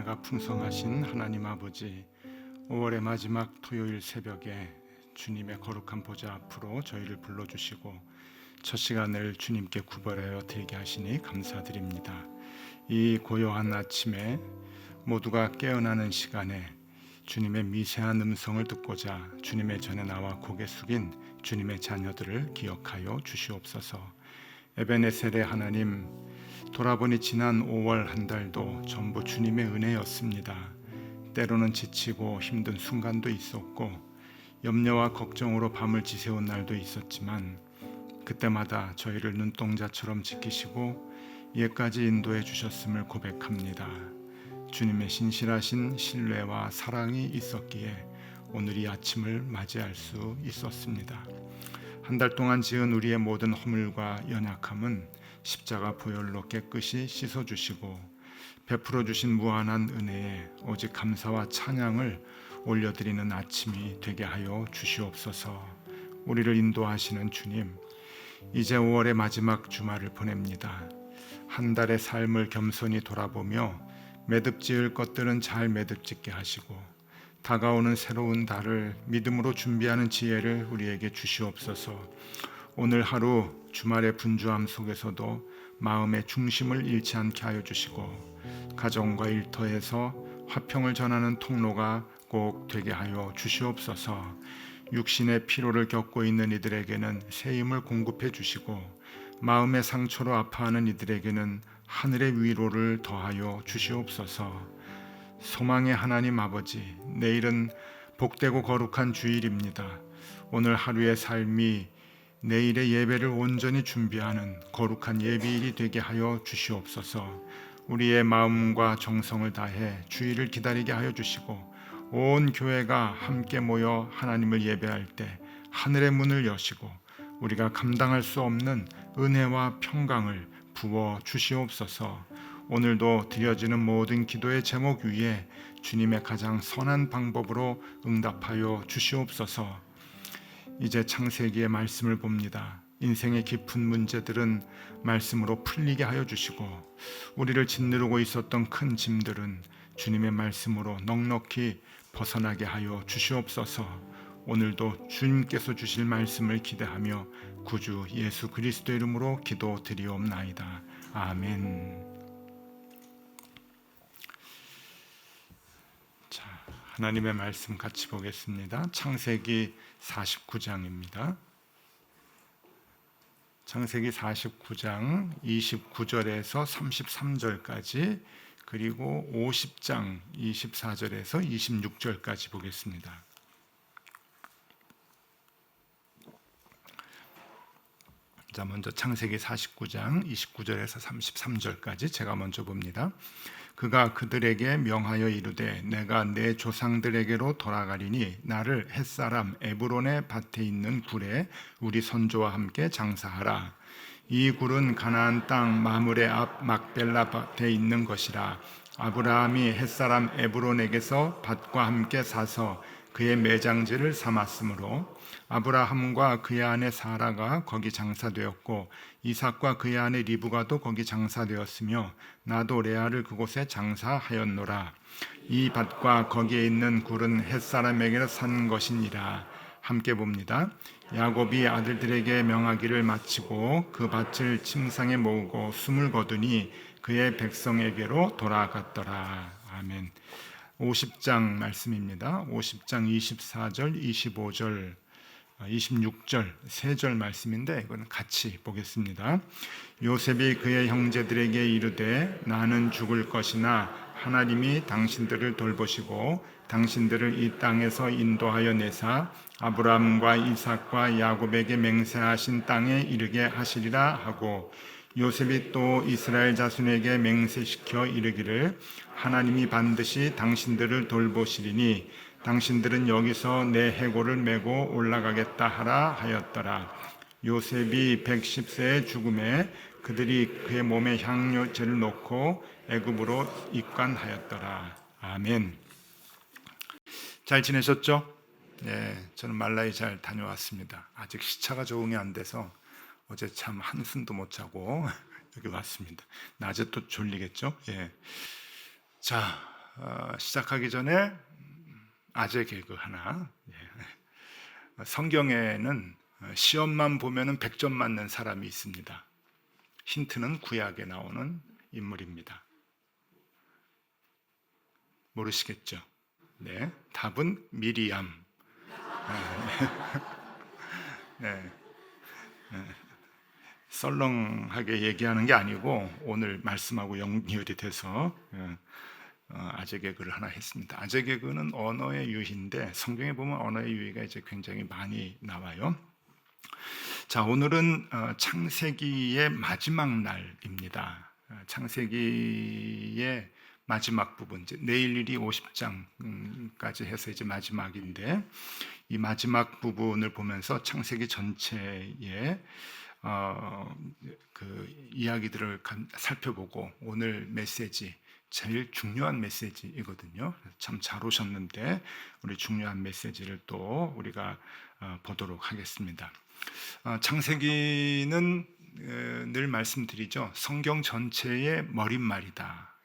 은혜가 풍성하신 하나님 아버지, 5월의 마지막 토요일 새벽에 주님의 거룩한 보좌 앞으로 저희를 불러주시고 첫 시간을 주님께 구별하여 드리게 하시니 감사드립니다. 이 고요한 아침에 모두가 깨어나는 시간에 주님의 미세한 음성을 듣고자 주님의 전에 나와 고개 숙인 주님의 자녀들을 기억하여 주시옵소서. 에베네셀의 하나님, 돌아보니 지난 5월 한 달도 전부 주님의 은혜였습니다. 때로는 지치고 힘든 순간도 있었고 염려와 걱정으로 밤을 지새운 날도 있었지만 그때마다 저희를 눈동자처럼 지키시고 예까지 인도해 주셨음을 고백합니다. 주님의 신실하신 신뢰와 사랑이 있었기에 오늘 이 아침을 맞이할 수 있었습니다. 한 달 동안 지은 우리의 모든 허물과 연약함은 십자가 보혈로 깨끗이 씻어주시고 베풀어 주신 무한한 은혜에 오직 감사와 찬양을 올려드리는 아침이 되게 하여 주시옵소서. 우리를 인도하시는 주님, 이제 5월의 마지막 주말을 보냅니다. 한 달의 삶을 겸손히 돌아보며 매듭지을 것들은 잘 매듭짓게 하시고 다가오는 새로운 달을 믿음으로 준비하는 지혜를 우리에게 주시옵소서. 오늘 하루 주말의 분주함 속에서도 마음의 중심을 잃지 않게 하여 주시고 가정과 일터에서 화평을 전하는 통로가 꼭 되게 하여 주시옵소서. 육신의 피로를 겪고 있는 이들에게는 새 힘을 공급해 주시고 마음의 상처로 아파하는 이들에게는 하늘의 위로를 더하여 주시옵소서. 소망의 하나님 아버지, 내일은 복되고 거룩한 주일입니다. 오늘 하루의 삶이 내일의 예배를 온전히 준비하는 거룩한 예비일이 되게 하여 주시옵소서. 우리의 마음과 정성을 다해 주일을 기다리게 하여 주시고 온 교회가 함께 모여 하나님을 예배할 때 하늘의 문을 여시고 우리가 감당할 수 없는 은혜와 평강을 부어 주시옵소서. 오늘도 드려지는 모든 기도의 제목 위에 주님의 가장 선한 방법으로 응답하여 주시옵소서. 이제 창세기의 말씀을 봅니다. 인생의 깊은 문제들은 말씀으로 풀리게 하여 주시고 우리를 짓누르고 있었던 큰 짐들은 주님의 말씀으로 넉넉히 벗어나게 하여 주시옵소서. 오늘도 주님께서 주실 말씀을 기대하며 구주 예수 그리스도 이름으로 기도드리옵나이다. 아멘. 자, 하나님의 말씀 같이 보겠습니다. 창세기 49장입니다. 창세기 49장 29절에서 33절까지 그리고 50장 24절에서 26절까지 보겠습니다. 자, 먼저 창세기 49장 29절에서 33절까지 제가 먼저 봅니다. 그가 그들에게 명하여 이르되 내가 내 조상들에게로 돌아가리니 나를 햇사람 에브론의 밭에 있는 굴에 우리 선조와 함께 장사하라. 이 굴은 가나안 땅 마므레 앞 막벨라 밭에 있는 것이라. 아브라함이 햇사람 에브론에게서 밭과 함께 사서 그의 매장지를 삼았으므로 아브라함과 그의 아내 사라가 거기 장사되었고 이삭과 그의 아내 리브가도 거기 장사되었으며 나도 레아를 그곳에 장사하였노라. 이 밭과 거기에 있는 굴은 햇사람에게로 산 것이니라. 함께 봅니다. 야곱이 아들들에게 명하기를 마치고 그 밭을 침상에 모으고 숨을 거두니 그의 백성에게로 돌아갔더라. 아멘. 50장 말씀입니다. 50장 24절, 25절, 26절, 3절 말씀인데 이거는 같이 보겠습니다. 요셉이 그의 형제들에게 이르되 나는 죽을 것이나 하나님이 당신들을 돌보시고 당신들을 이 땅에서 인도하여 내사 아브라함과 이삭과 야곱에게 맹세하신 땅에 이르게 하시리라 하고 요셉이 또 이스라엘 자손에게 맹세시켜 이르기를 하나님이 반드시 당신들을 돌보시리니 당신들은 여기서 내 해골을 메고 올라가겠다 하라 하였더라. 요셉이 110세의 죽음에 그들이 그의 몸에 향료제를 놓고 애굽으로 입관하였더라. 아멘. 잘 지내셨죠? 네, 저는 말라이 잘 다녀왔습니다. 아직 시차가 적응이 안 돼서 어제 참 한숨도 못 자고 여기 왔습니다. 낮에 또 졸리겠죠? 예. 자, 시작하기 전에 아재 개그 하나. 성경에는 시험만 보면은 100점 맞는 사람이 있습니다. 힌트는 구약에 나오는 인물입니다. 모르시겠죠? 네, 답은 미리암. 네, 썰렁하게 얘기하는 게 아니고 오늘 말씀하고 연결이 돼서 아재 개그를 하나 했습니다. 아재 개그는 언어의 유희인데 성경에 보면 언어의 유희가 이제 굉장히 많이 나와요. 자, 오늘은 창세기의 마지막 날입니다. 창세기의 마지막 부분, 이제 내일이 50장까지 해서 이제 마지막인데 이 마지막 부분을 보면서 창세기 전체의 그 이야기들을 살펴보고 오늘 메시지 제일 중요한 메시지이거든요. 참 잘 오셨는데 우리 중요한 메시지를 또 우리가 보도록 하겠습니다. 창세기는 늘 말씀드리죠. 성경 전체의 머릿말이다.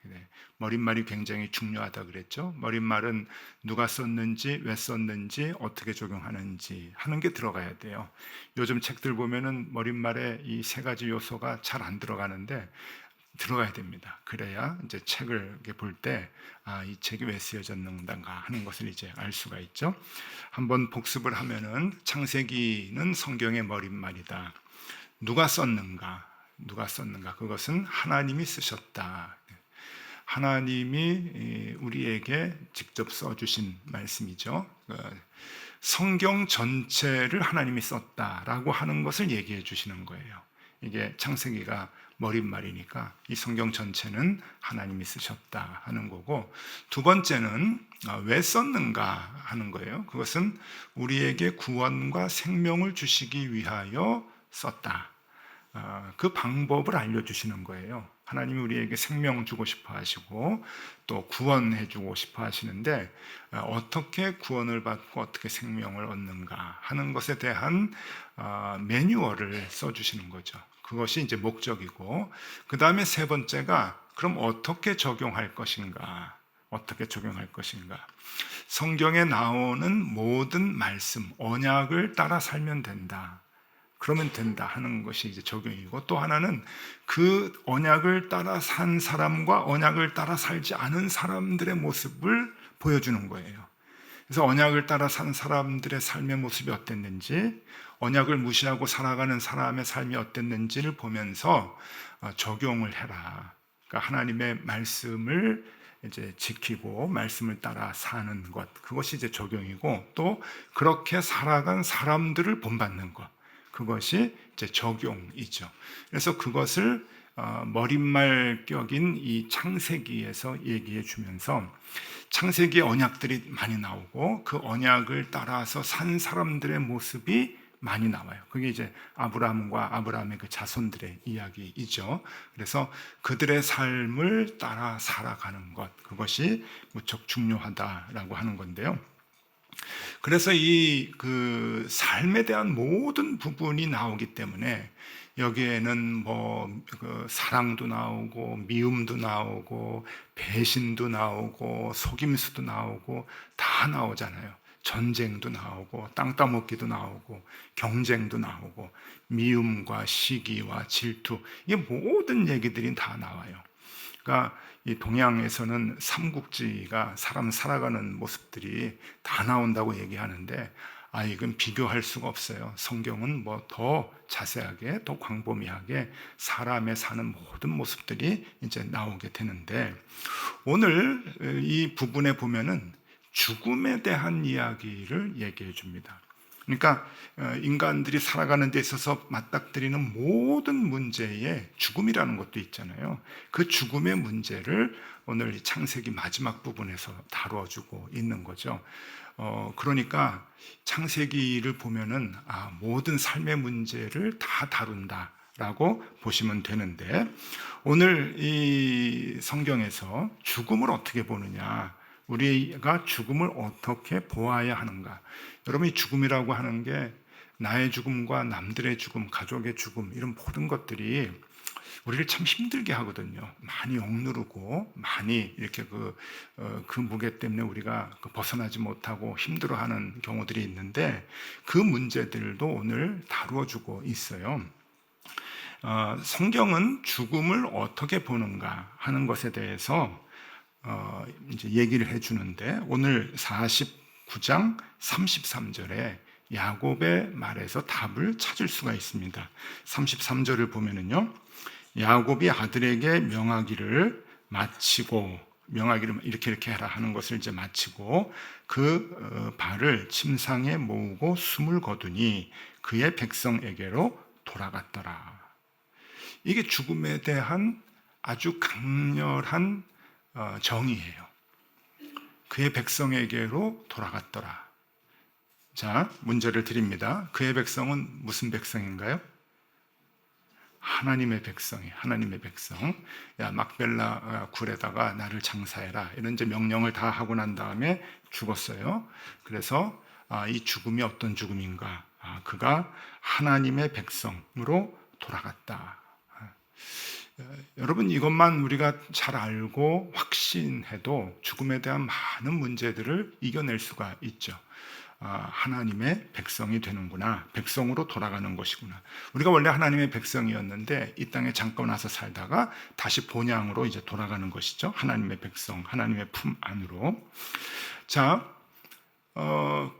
머릿말이 굉장히 중요하다 그랬죠. 머릿말은 누가 썼는지, 왜 썼는지, 어떻게 적용하는지 하는 게 들어가야 돼요. 요즘 책들 보면은 머릿말에 이 세 가지 요소가 잘 안 들어가는데 들어가야 됩니다. 그래야 이제 책을 볼 때 이 책이 왜 쓰여졌는가 하는 것을 이제 알 수가 있죠. 한번 복습을 하면은 창세기는 성경의 머릿말이다. 누가 썼는가? 누가 썼는가? 그것은 하나님이 쓰셨다. 하나님이 우리에게 직접 써주신 말씀이죠. 성경 전체를 하나님이 썼다라고 하는 것을 얘기해 주시는 거예요. 이게 창세기가 머릿말이니까 이 성경 전체는 하나님이 쓰셨다 하는 거고, 두 번째는 왜 썼는가 하는 거예요. 그것은 우리에게 구원과 생명을 주시기 위하여 썼다. 그 방법을 알려주시는 거예요. 하나님이 우리에게 생명 주고 싶어 하시고 또 구원해 주고 싶어 하시는데 어떻게 구원을 받고 어떻게 생명을 얻는가 하는 것에 대한 매뉴얼을 써주시는 거죠. 그것이 이제 목적이고, 그 다음에 세 번째가 그럼 어떻게 적용할 것인가? 어떻게 적용할 것인가? 성경에 나오는 모든 말씀, 언약을 따라 살면 된다. 그러면 된다 하는 것이 이제 적용이고, 또 하나는 그 언약을 따라 산 사람과 언약을 따라 살지 않은 사람들의 모습을 보여주는 거예요. 그래서 언약을 따라 산 사람들의 삶의 모습이 어땠는지, 언약을 무시하고 살아가는 사람의 삶이 어땠는지를 보면서 적용을 해라. 그러니까 하나님의 말씀을 이제 지키고 말씀을 따라 사는 것, 그것이 이제 적용이고, 또 그렇게 살아간 사람들을 본받는 것, 그것이 이제 적용이죠. 그래서 그것을 머릿말격인 이 창세기에서 얘기해 주면서 창세기의 언약들이 많이 나오고 그 언약을 따라서 산 사람들의 모습이 많이 나와요. 그게 이제 아브라함과 아브라함의 그 자손들의 이야기이죠. 그래서 그들의 삶을 따라 살아가는 것, 그것이 무척 중요하다라고 하는 건데요. 그래서 이 그 삶에 대한 모든 부분이 나오기 때문에 여기에는 그 사랑도 나오고 미움도 나오고 배신도 나오고 속임수도 나오고 다 나오잖아요. 전쟁도 나오고 땅 따먹기도 나오고 경쟁도 나오고 미움과 시기와 질투, 이게 모든 얘기들이 다 나와요. 그러니까 이 동양에서는 삼국지가 사람 살아가는 모습들이 다 나온다고 얘기하는데 이건 비교할 수가 없어요. 성경은 더 자세하게, 더 광범위하게 사람의 사는 모든 모습들이 이제 나오게 되는데, 오늘 이 부분에 보면은 죽음에 대한 이야기를 얘기해 줍니다. 그러니까 인간들이 살아가는 데 있어서 맞닥뜨리는 모든 문제에 죽음이라는 것도 있잖아요. 그 죽음의 문제를 오늘 이 창세기 마지막 부분에서 다뤄주고 있는 거죠. 그러니까 창세기를 보면은 모든 삶의 문제를 다 다룬다라고 보시면 되는데, 오늘 이 성경에서 죽음을 어떻게 보느냐, 우리가 죽음을 어떻게 보아야 하는가. 여러분, 이 죽음이라고 하는 게 나의 죽음과 남들의 죽음, 가족의 죽음, 이런 모든 것들이 우리를 참 힘들게 하거든요. 많이 억누르고 많이 이렇게 그 무게 때문에 우리가 벗어나지 못하고 힘들어하는 경우들이 있는데 그 문제들도 오늘 다루어주고 있어요. 성경은 죽음을 어떻게 보는가 하는 것에 대해서 이제 얘기를 해주는데 오늘 49장 33절에 야곱의 말에서 답을 찾을 수가 있습니다. 33절을 보면은요, 야곱이 아들에게 명하기를 마치고, 명하기를 이렇게 해라 하는 것을 이제 마치고 그 발을 침상에 모으고 숨을 거두니 그의 백성에게로 돌아갔더라. 이게 죽음에 대한 아주 강렬한 정의예요. 그의 백성에게로 돌아갔더라. 자, 문제를 드립니다. 그의 백성은 무슨 백성인가요? 하나님의 백성이 하나님의 백성. 야, 막벨라 굴에다가 나를 장사해라. 이런 이제 명령을 다 하고 난 다음에 죽었어요. 그래서 이 죽음이 어떤 죽음인가? 그가 하나님의 백성으로 돌아갔다. 여러분, 이것만 우리가 잘 알고 확신해도 죽음에 대한 많은 문제들을 이겨낼 수가 있죠. 하나님의 백성이 되는구나. 백성으로 돌아가는 것이구나. 우리가 원래 하나님의 백성이었는데 이 땅에 잠깐 와서 살다가 다시 본향으로 이제 돌아가는 것이죠. 하나님의 백성, 하나님의 품 안으로. 자,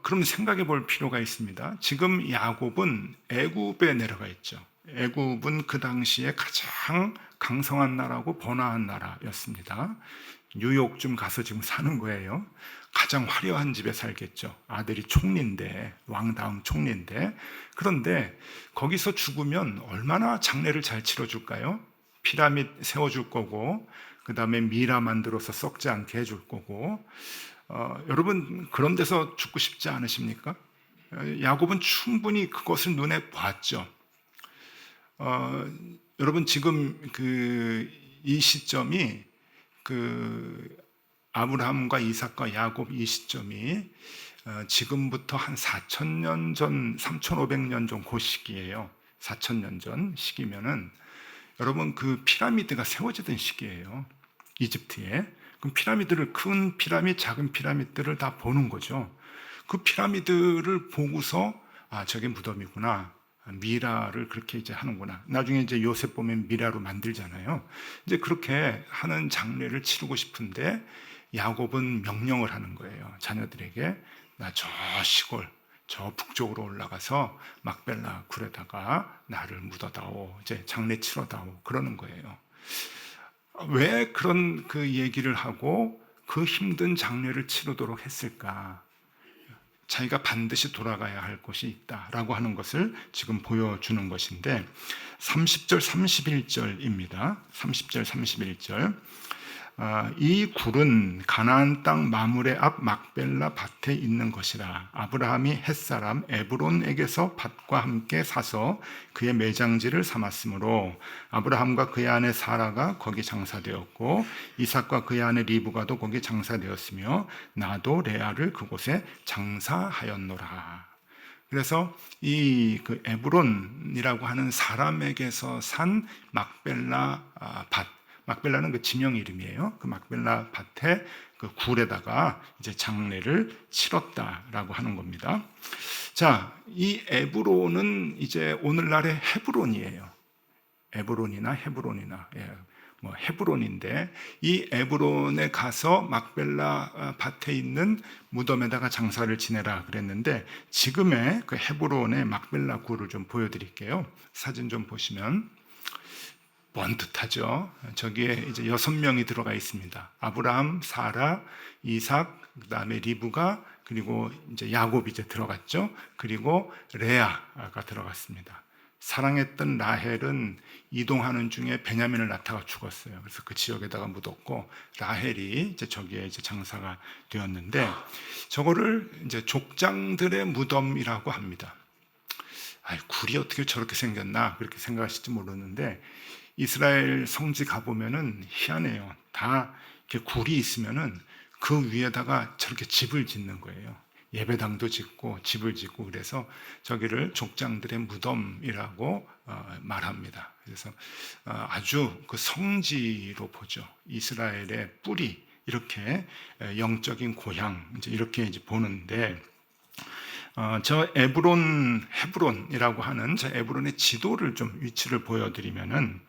그럼 생각해 볼 필요가 있습니다. 지금 야곱은 애굽에 내려가 있죠. 애굽은 그 당시에 가장 강성한 나라고 번화한 나라였습니다. 뉴욕 좀 가서 지금 사는 거예요. 가장 화려한 집에 살겠죠. 아들이 총리인데, 왕다움 총리인데. 그런데 거기서 죽으면 얼마나 장례를 잘 치러줄까요? 피라밋 세워줄 거고, 그 다음에 미라 만들어서 썩지 않게 해줄 거고. 여러분, 그런 데서 죽고 싶지 않으십니까? 야곱은 충분히 그것을 눈에 봤죠. 여러분, 지금 이 시점이 아브라함과 이삭과 야곱 이 시점이 지금부터 한 4,000년 전, 3,500년 전 그 시기예요. 4,000년 전 시기면은 여러분 그 피라미드가 세워지던 시기예요. 이집트에. 그럼 피라미드를 큰 피라미드, 작은 피라미드를 다 보는 거죠. 그 피라미드를 보고서 저게 무덤이구나. 미라를 그렇게 이제 하는구나. 나중에 이제 요셉 보면 미라로 만들잖아요. 이제 그렇게 하는 장례를 치르고 싶은데 야곱은 명령을 하는 거예요. 자녀들에게 나 저 시골, 저 북쪽으로 올라가서 막벨라 굴에다가 나를 묻어다오. 이제 장례 치러다오. 그러는 거예요. 왜 그런 그 얘기를 하고 그 힘든 장례를 치르도록 했을까? 자기가 반드시 돌아가야 할 곳이 있다라고 하는 것을 지금 보여주는 것인데 30절 31절입니다. 30절 31절 이 굴은 가나안 땅 마므레 앞 막벨라 밭에 있는 것이라. 아브라함이 햇사람 에브론에게서 밭과 함께 사서 그의 매장지를 삼았으므로 아브라함과 그의 아내 사라가 거기 장사되었고 이삭과 그의 아내 리브가도 거기 장사되었으며 나도 레아를 그곳에 장사하였노라. 그래서 이 에브론이라고 하는 사람에게서 산 막벨라 밭, 막벨라는 그 지명 이름이에요. 그 막벨라 밭에 그 굴에다가 이제 장례를 치렀다라고 하는 겁니다. 자, 이 에브론은 이제 오늘날의 헤브론이에요. 에브론이나 헤브론이나 헤브론인데 이 에브론에 가서 막벨라 밭에 있는 무덤에다가 장사를 지내라 그랬는데 지금의 그 헤브론의 막벨라 굴을 좀 보여드릴게요. 사진 좀 보시면 번듯하죠. 저기에 이제 6명이 들어가 있습니다. 아브라함, 사라, 이삭, 그다음에 리브가 그리고 이제 야곱이 이제 들어갔죠. 그리고 레아가 들어갔습니다. 사랑했던 라헬은 이동하는 중에 베냐민을 낳다가 죽었어요. 그래서 그 지역에다가 묻었고 라헬이 이제 저기에 이제 장사가 되었는데 저거를 이제 족장들의 무덤이라고 합니다. 굴이 어떻게 저렇게 생겼나 그렇게 생각하실지 모르는데 이스라엘 성지 가보면은 희한해요. 다 이렇게 굴이 있으면은 그 위에다가 저렇게 집을 짓는 거예요. 예배당도 짓고 집을 짓고 그래서 저기를 족장들의 무덤이라고 말합니다. 그래서 아주 그 성지로 보죠. 이스라엘의 뿌리 이렇게 영적인 고향 이제 이렇게 이제 보는데 저 헤브론이라고 하는 저 에브론의 지도를 좀 위치를 보여드리면은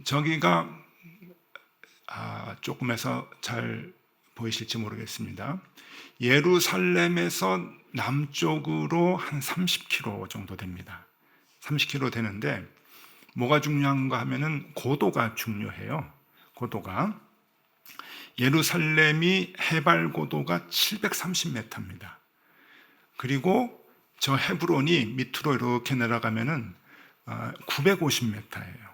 저기가 조금에서 잘 보이실지 모르겠습니다. 예루살렘에서 남쪽으로 한 30km 정도 됩니다. 30km 되는데 뭐가 중요한가 하면은 고도가 중요해요. 고도가 예루살렘이 해발 고도가 730m입니다. 그리고 저 헤브론이 밑으로 이렇게 내려가면은 950m예요.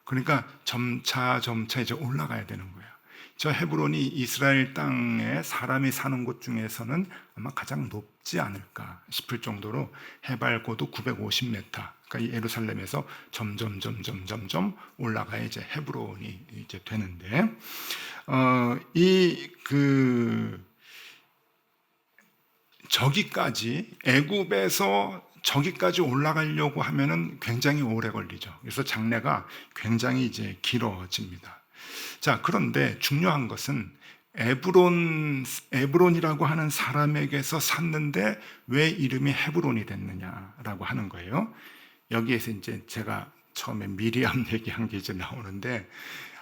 그러니까 점차 이제 올라가야 되는 거예요. 저 헤브론이 이스라엘 땅에 사람이 사는 곳 중에서는 아마 가장 높지 않을까 싶을 정도로 해발 고도 950m. 그러니까 예루살렘에서 점점 올라가야 이제 헤브론이 이제 되는데, 저기까지 애굽에서 저기까지 올라가려고 하면은 굉장히 오래 걸리죠. 그래서 장래가 굉장히 이제 길어집니다. 자, 그런데 중요한 것은 에브론이라고 하는 사람에게서 샀는데 왜 이름이 헤브론이 됐느냐라고 하는 거예요. 여기에서 이제 제가 처음에 미리암 얘기한 게 이제 나오는데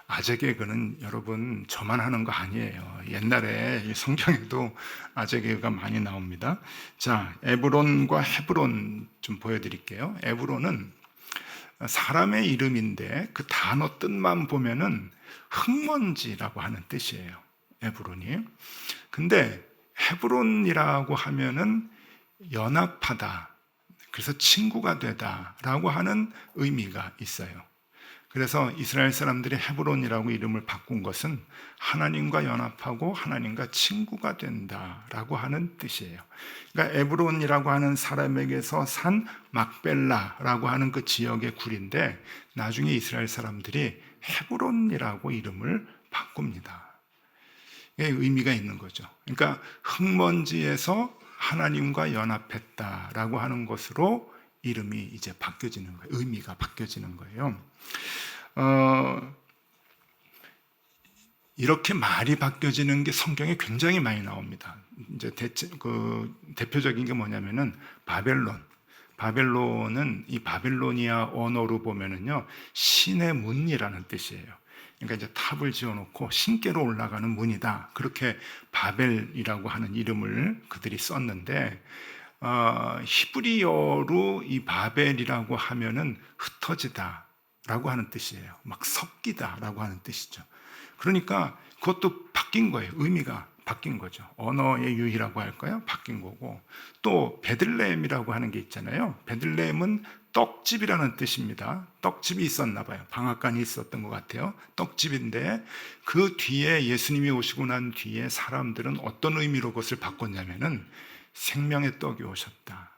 아재개그는 여러분 저만 하는 거 아니에요. 옛날에 성경에도 아재개그가 많이 나옵니다. 자, 에브론과 헤브론 좀 보여드릴게요. 에브론은 사람의 이름인데 그 단어 뜻만 보면은 흙먼지라고 하는 뜻이에요. 에브론이. 근데 헤브론이라고 하면은 연합하다. 그래서 친구가 되다라고 하는 의미가 있어요. 그래서 이스라엘 사람들이 헤브론이라고 이름을 바꾼 것은 하나님과 연합하고 하나님과 친구가 된다라고 하는 뜻이에요. 그러니까 에브론이라고 하는 사람에게서 산 막벨라라고 하는 그 지역의 굴인데 나중에 이스라엘 사람들이 헤브론이라고 이름을 바꿉니다. 이게 의미가 있는 거죠. 그러니까 흙먼지에서 하나님과 연합했다라고 하는 것으로 이름이 이제 바뀌어지는 거예요. 의미가 바뀌어지는 거예요. 이렇게 말이 바뀌어지는 게 성경에 굉장히 많이 나옵니다. 이제 대표적인 게 뭐냐면은 바벨론. 바벨론은 이 바빌로니아 언어로 보면은요, 신의 문이라는 뜻이에요. 그러니까 이제 탑을 지어놓고 신께로 올라가는 문이다. 그렇게 바벨이라고 하는 이름을 그들이 썼는데, 히브리어로 이 바벨이라고 하면은 흩어지다라고 하는 뜻이에요. 막 섞이다라고 하는 뜻이죠. 그러니까 그것도 바뀐 거예요. 의미가 바뀐 거죠. 언어의 유희라고 할까요? 바뀐 거고. 또 베들레헴이라고 하는 게 있잖아요. 베들레헴은 떡집이라는 뜻입니다. 떡집이 있었나 봐요. 방앗간이 있었던 것 같아요. 떡집인데 그 뒤에 예수님이 오시고 난 뒤에 사람들은 어떤 의미로 그것을 바꿨냐면은 생명의 떡이 오셨다.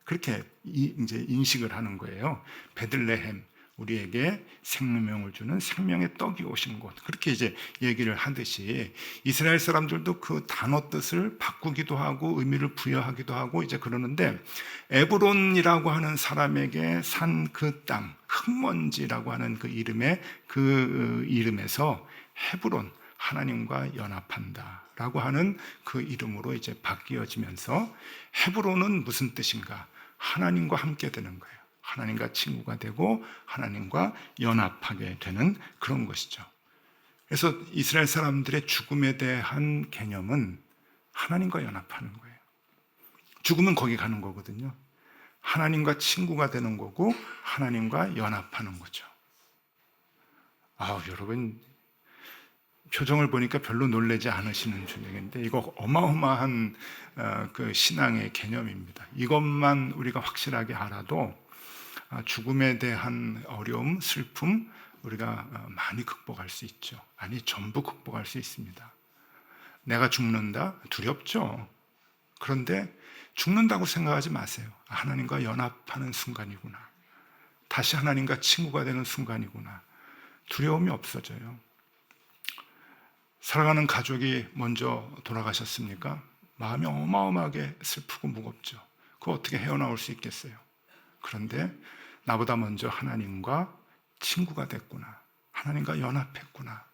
그렇게 이제 인식을 하는 거예요. 베들레헴, 우리에게 생명을 주는 생명의 떡이 오신 곳. 그렇게 이제 얘기를 하듯이 이스라엘 사람들도 그 단어 뜻을 바꾸기도 하고 의미를 부여하기도 하고 이제 그러는데 에브론이라고 하는 사람에게 산 그 땅, 흙먼지라고 하는 그 이름에서 헤브론, 하나님과 연합한다 라고 하는 그 이름으로 이제 바뀌어지면서 헤브론은 무슨 뜻인가? 하나님과 함께 되는 거예요. 하나님과 친구가 되고 하나님과 연합하게 되는 그런 것이죠. 그래서 이스라엘 사람들의 죽음에 대한 개념은 하나님과 연합하는 거예요. 죽으면 거기 가는 거거든요. 하나님과 친구가 되는 거고 하나님과 연합하는 거죠. 여러분 표정을 보니까 별로 놀라지 않으시는 주님인데 이거 어마어마한 그 신앙의 개념입니다. 이것만 우리가 확실하게 알아도 죽음에 대한 어려움, 슬픔 우리가 많이 극복할 수 있죠. 아니 전부 극복할 수 있습니다. 내가 죽는다? 두렵죠. 그런데 죽는다고 생각하지 마세요. 하나님과 연합하는 순간이구나. 다시 하나님과 친구가 되는 순간이구나. 두려움이 없어져요. 사랑하는 가족이 먼저 돌아가셨습니까? 마음이 어마어마하게 슬프고 무겁죠. 그거 어떻게 헤어나올 수 있겠어요? 그런데 나보다 먼저 하나님과 친구가 됐구나. 하나님과 연합했구나.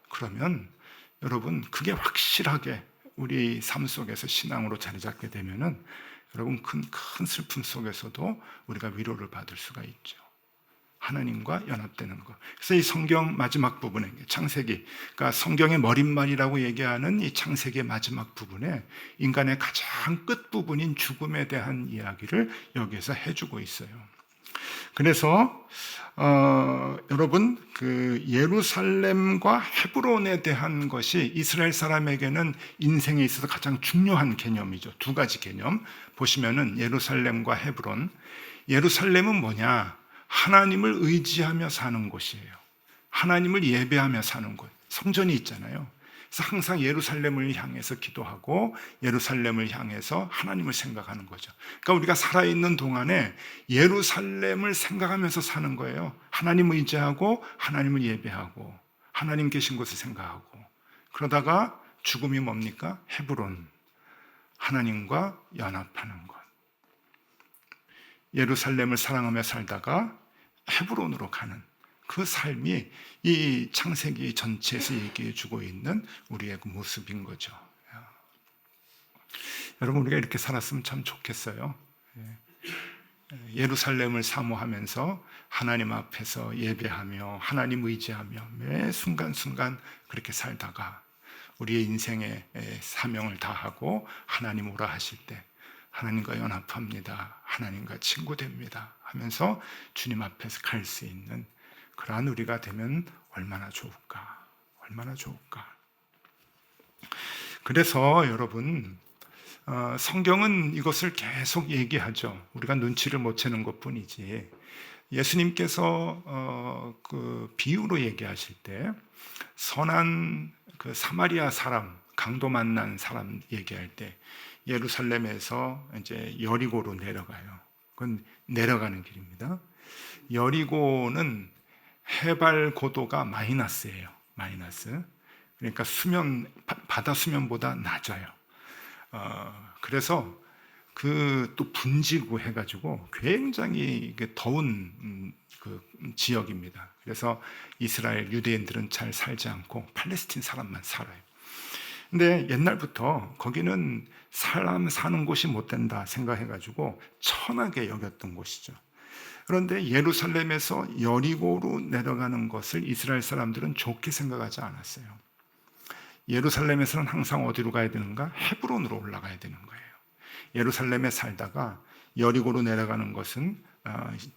그러면 여러분, 그게 확실하게 우리 삶 속에서 신앙으로 자리 잡게 되면은 여러분, 큰 슬픔 속에서도 우리가 위로를 받을 수가 있죠. 하나님과 연합되는 것. 그래서 이 성경 마지막 부분에, 창세기, 그러니까 성경의 머릿말이라고 얘기하는 이 창세기의 마지막 부분에 인간의 가장 끝 부분인 죽음에 대한 이야기를 여기에서 해주고 있어요. 그래서 여러분, 그 예루살렘과 헤브론에 대한 것이 이스라엘 사람에게는 인생에 있어서 가장 중요한 개념이죠. 두 가지 개념 보시면은 예루살렘과 헤브론. 예루살렘은 뭐냐? 하나님을 의지하며 사는 곳이에요. 하나님을 예배하며 사는 곳. 성전이 있잖아요. 그래서 항상 예루살렘을 향해서 기도하고 예루살렘을 향해서 하나님을 생각하는 거죠. 그러니까 우리가 살아있는 동안에 예루살렘을 생각하면서 사는 거예요. 하나님 의지하고 하나님을 예배하고 하나님 계신 곳을 생각하고. 그러다가 죽음이 뭡니까? 헤브론, 하나님과 연합하는 것. 예루살렘을 사랑하며 살다가 헤브론으로 가는 그 삶이 이 창세기 전체에서 얘기해 주고 있는 우리의 그 모습인 거죠. 여러분, 우리가 이렇게 살았으면 참 좋겠어요. 예루살렘을 사모하면서 하나님 앞에서 예배하며 하나님 의지하며 매 순간순간 그렇게 살다가 우리의 인생의 사명을 다하고 하나님 오라 하실 때 하나님과 연합합니다. 하나님과 친구 됩니다. 하면서 주님 앞에서 갈 수 있는 그러한 우리가 되면 얼마나 좋을까? 얼마나 좋을까? 그래서 여러분, 성경은 이것을 계속 얘기하죠. 우리가 눈치를 못 채는 것뿐이지. 예수님께서 그 비유로 얘기하실 때 선한 그 사마리아 사람, 강도 만난 사람 얘기할 때 예루살렘에서 이제 여리고로 내려가요. 그건 내려가는 길입니다. 여리고는 해발 고도가 마이너스예요. 마이너스. 그러니까 바다 수면보다 낮아요. 그래서 그 또 분지구 해가지고 굉장히 더운 그 지역입니다. 그래서 이스라엘 유대인들은 잘 살지 않고 팔레스틴 사람만 살아요. 근데 옛날부터 거기는 사람 사는 곳이 못 된다 생각해가지고 천하게 여겼던 곳이죠. 그런데 예루살렘에서 여리고로 내려가는 것을 이스라엘 사람들은 좋게 생각하지 않았어요. 예루살렘에서는 항상 어디로 가야 되는가? 헤브론으로 올라가야 되는 거예요. 예루살렘에 살다가 여리고로 내려가는 것은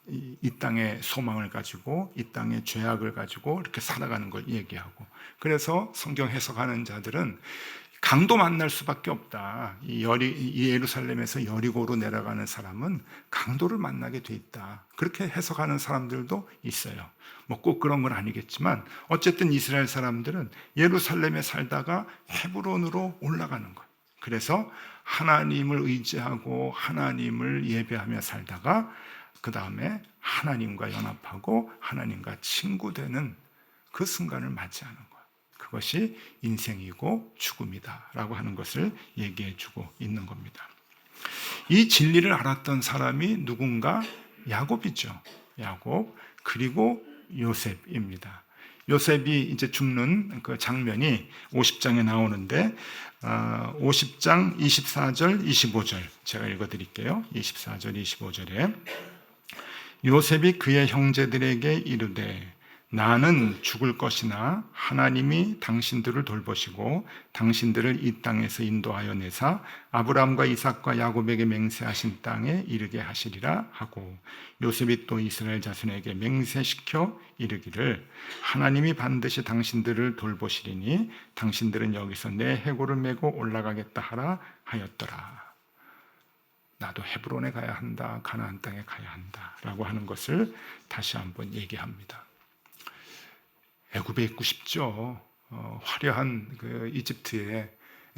이 땅의 소망을 가지고 이 땅의 죄악을 가지고 이렇게 살아가는 걸 얘기하고, 그래서 성경 해석하는 자들은 강도 만날 수밖에 없다. 이 예루살렘에서 여리고로 내려가는 사람은 강도를 만나게 돼 있다. 그렇게 해석하는 사람들도 있어요. 뭐 꼭 그런 건 아니겠지만 어쨌든 이스라엘 사람들은 예루살렘에 살다가 헤브론으로 올라가는 것. 그래서 하나님을 의지하고 하나님을 예배하며 살다가 그 다음에 하나님과 연합하고 하나님과 친구 되는 그 순간을 맞이하는 것. 그것이 인생이고 죽음이다 라고 하는 것을 얘기해 주고 있는 겁니다. 이 진리를 알았던 사람이 누군가? 야곱이죠. 야곱, 그리고 요셉입니다. 요셉이 이제 죽는 그 장면이 50장에 나오는데 50장 24절 25절 제가 읽어드릴게요. 24절 25절에 요셉이 그의 형제들에게 이르되 나는 죽을 것이나 하나님이 당신들을 돌보시고 당신들을 이 땅에서 인도하여 내사 아브라함과 이삭과 야곱에게 맹세하신 땅에 이르게 하시리라 하고, 요셉이 또 이스라엘 자손에게 맹세시켜 이르기를 하나님이 반드시 당신들을 돌보시리니 당신들은 여기서 내 해골을 메고 올라가겠다 하라 하였더라. 나도 헤브론에 가야 한다, 가나안 땅에 가야 한다 라고 하는 것을 다시 한번 얘기합니다. 애굽에 있고 싶죠. 화려한 그 이집트의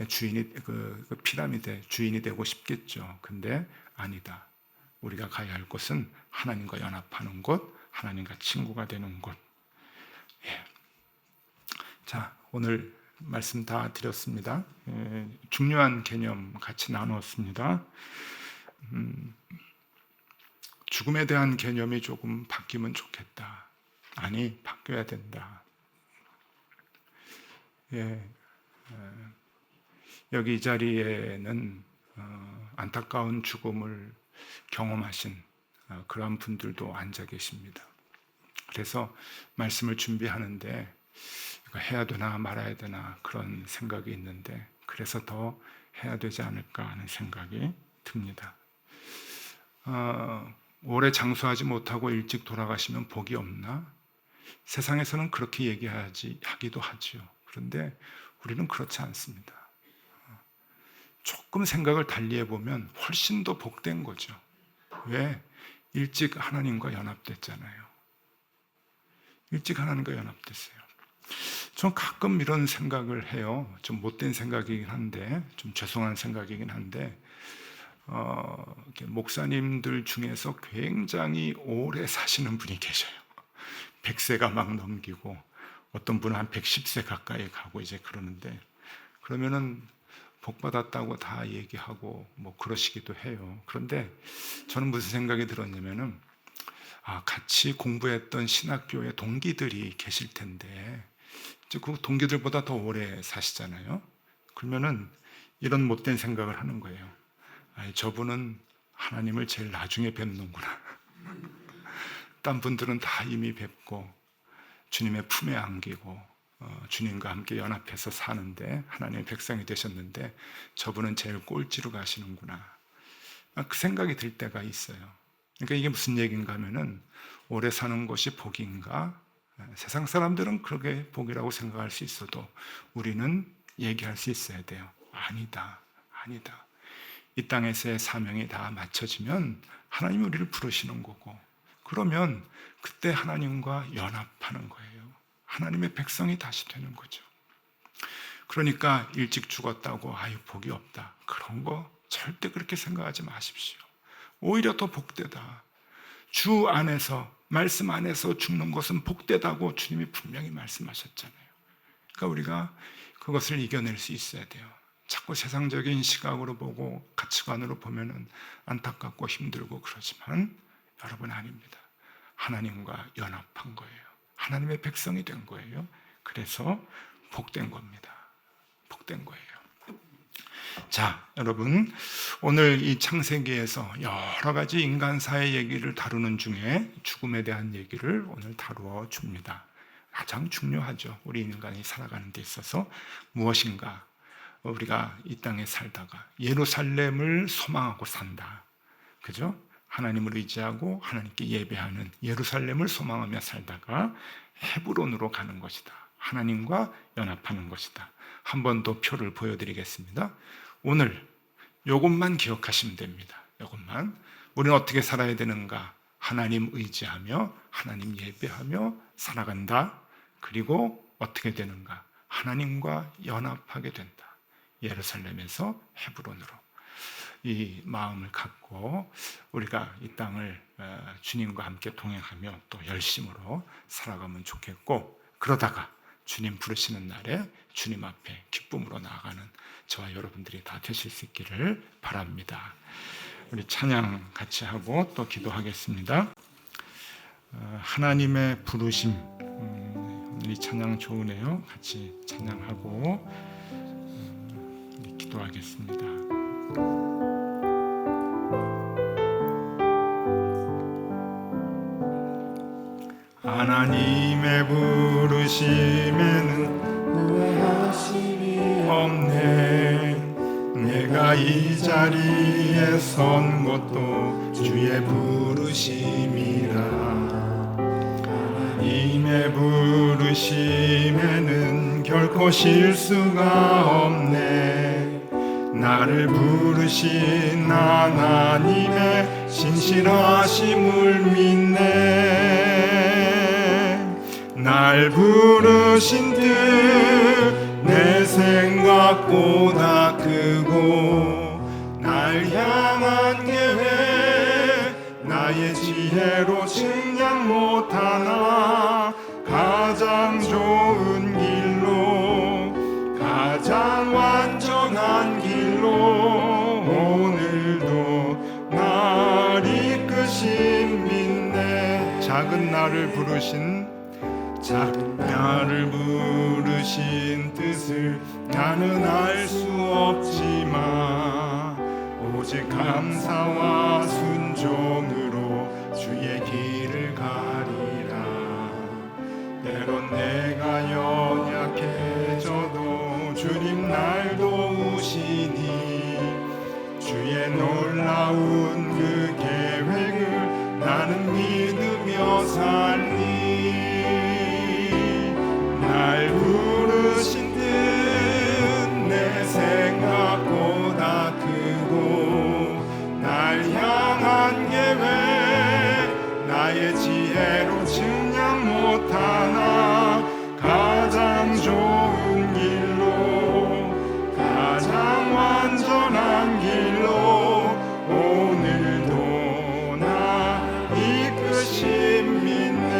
주인이 그 피라미드의 주인이 되고 싶겠죠. 근데 아니다. 우리가 가야 할 곳은 하나님과 연합하는 곳, 하나님과 친구가 되는 곳. 예. 자, 오늘 말씀 다 드렸습니다. 중요한 개념 같이 나누었습니다. 죽음에 대한 개념이 조금 바뀌면 좋겠다. 아니, 바뀌어야 된다. 여기 이 자리에는 안타까운 죽음을 경험하신 그런 분들도 앉아 계십니다. 그래서 말씀을 준비하는데 이거 해야 되나 말아야 되나 그런 생각이 있는데, 그래서 더 해야 되지 않을까 하는 생각이 듭니다. 오래 장수하지 못하고 일찍 돌아가시면 복이 없나? 세상에서는 그렇게 하기도 하지요. 그런데 우리는 그렇지 않습니다. 조금 생각을 달리해 보면 훨씬 더 복된 거죠. 왜? 일찍 하나님과 연합됐잖아요. 일찍 하나님과 연합됐어요. 전 가끔 이런 생각을 해요. 좀 못된 생각이긴 한데, 좀 죄송한 생각이긴 한데, 목사님들 중에서 굉장히 오래 사시는 분이 계셔요. 100세가 막 넘기고, 어떤 분은 한 110세 가까이 가고 이제 그러는데, 그러면은 복 받았다고 다 얘기하고 뭐 그러시기도 해요. 그런데 저는 무슨 생각이 들었냐면은, 같이 공부했던 신학교의 동기들이 계실 텐데, 이제 그 동기들보다 더 오래 사시잖아요. 그러면은 이런 못된 생각을 하는 거예요. 저분은 하나님을 제일 나중에 뵙는구나. 딴 분들은 다 이미 뵙고 주님의 품에 안기고 주님과 함께 연합해서 사는데, 하나님의 백성이 되셨는데 저분은 제일 꼴찌로 가시는구나. 그 생각이 들 때가 있어요. 그러니까 이게 무슨 얘기인가 하면은, 오래 사는 것이 복인가? 세상 사람들은 그렇게 복이라고 생각할 수 있어도 우리는 얘기할 수 있어야 돼요. 아니다. 이 땅에서의 사명이 다 맞춰지면 하나님이 우리를 부르시는 거고, 그러면 그때 하나님과 연합하는 거예요. 하나님의 백성이 다시 되는 거죠. 그러니까 일찍 죽었다고 복이 없다, 그런 거 절대 그렇게 생각하지 마십시오. 오히려 더 복되다. 주 안에서, 말씀 안에서 죽는 것은 복되다고 주님이 분명히 말씀하셨잖아요. 그러니까 우리가 그것을 이겨낼 수 있어야 돼요. 자꾸 세상적인 시각으로 보고 가치관으로 보면은 안타깝고 힘들고 그러지만, 여러분 아닙니다. 하나님과 연합한 거예요. 하나님의 백성이 된 거예요. 그래서 복된 겁니다. 복된 거예요. 자, 여러분, 오늘 이 창세기에서 여러 가지 인간사의 얘기를 다루는 중에 죽음에 대한 얘기를 오늘 다루어 줍니다. 가장 중요하죠. 우리 인간이 살아가는 데 있어서 무엇인가? 우리가 이 땅에 살다가 예루살렘을 소망하고 산다. 그죠? 하나님을 의지하고 하나님께 예배하는 예루살렘을 소망하며 살다가 헤브론으로 가는 것이다. 하나님과 연합하는 것이다. 한 번 더 표를 보여드리겠습니다. 오늘 이것만 기억하시면 됩니다. 이것만. 우리는 어떻게 살아야 되는가? 하나님 의지하며 하나님 예배하며 살아간다. 그리고 어떻게 되는가? 하나님과 연합하게 된다. 예루살렘에서 헤브론으로. 이 마음을 갖고 우리가 이 땅을 주님과 함께 동행하며 또 열심으로 살아가면 좋겠고, 그러다가 주님 부르시는 날에 주님 앞에 기쁨으로 나아가는 저와 여러분들이 다 되실 수 있기를 바랍니다. 우리 찬양 같이 하고 또 기도하겠습니다. 하나님의 부르심, 이 찬양 좋으네요. 같이 찬양하고 기도하겠습니다. 하나님의 부르심에는 후회하심이 없네. 내가 이 자리에 선 것도 주의 부르심이라. 하나님의 부르심에는 결코 실수가 없네. 나를 부르신 하나님의 신실하심을 믿네. 날 부르신 뜻 내 생각보다 크고, 날 향한 계획 나의 지혜로 측량 못하나. 가장 좋은 길로 작은 나를 부르신 뜻을 나는 알 수 없지만 오직 감사와 순종으로 주의 길을 가리라. 때론 내가 연약해져도 주님 날 도우시니 주의 놀라운 그 계획을 나는 믿으며 살리. 날 부르신 뜻 내 생각보다 크고 날 향한 계획 나의 지혜로 측량 못하나 가장 좋은 길로 가장 완전한 길로 오늘도 나 이끄심 믿네.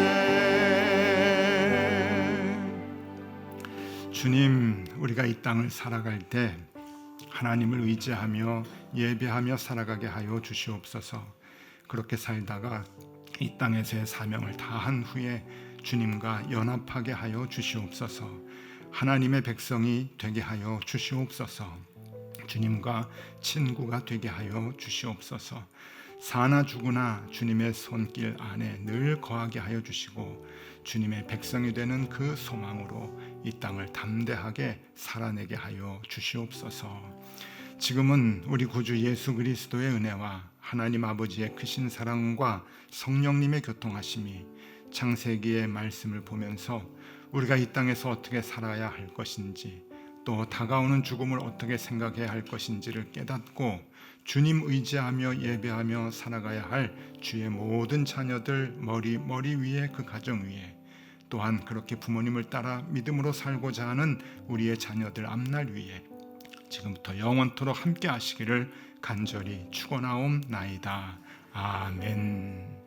주님, 우리가 이 땅을 살아갈 때 하나님을 의지하며 예배하며 살아가게 하여 주시옵소서. 그렇게 살다가 이 땅에서의 사명을 다한 후에 주님과 연합하게 하여 주시옵소서. 하나님의 백성이 되게 하여 주시옵소서. 주님과 친구가 되게 하여 주시옵소서. 사나 죽으나 주님의 손길 안에 늘 거하게 하여 주시고 주님의 백성이 되는 그 소망으로 이 땅을 담대하게 살아내게 하여 주시옵소서. 지금은 우리 구주 예수 그리스도의 은혜와 하나님 아버지의 크신 사랑과 성령님의 교통하심이 창세기의 말씀을 보면서 우리가 이 땅에서 어떻게 살아야 할 것인지 또 다가오는 죽음을 어떻게 생각해야 할 것인지를 깨닫고 주님 의지하며 예배하며 살아가야 할 주의 모든 자녀들 머리 위에 그 가정 위에 또한 그렇게 부모님을 따라 믿음으로 살고자 하는 우리의 자녀들 앞날 위에 지금부터 영원토록 함께 하시기를 간절히 축원하옵나이다. 아멘.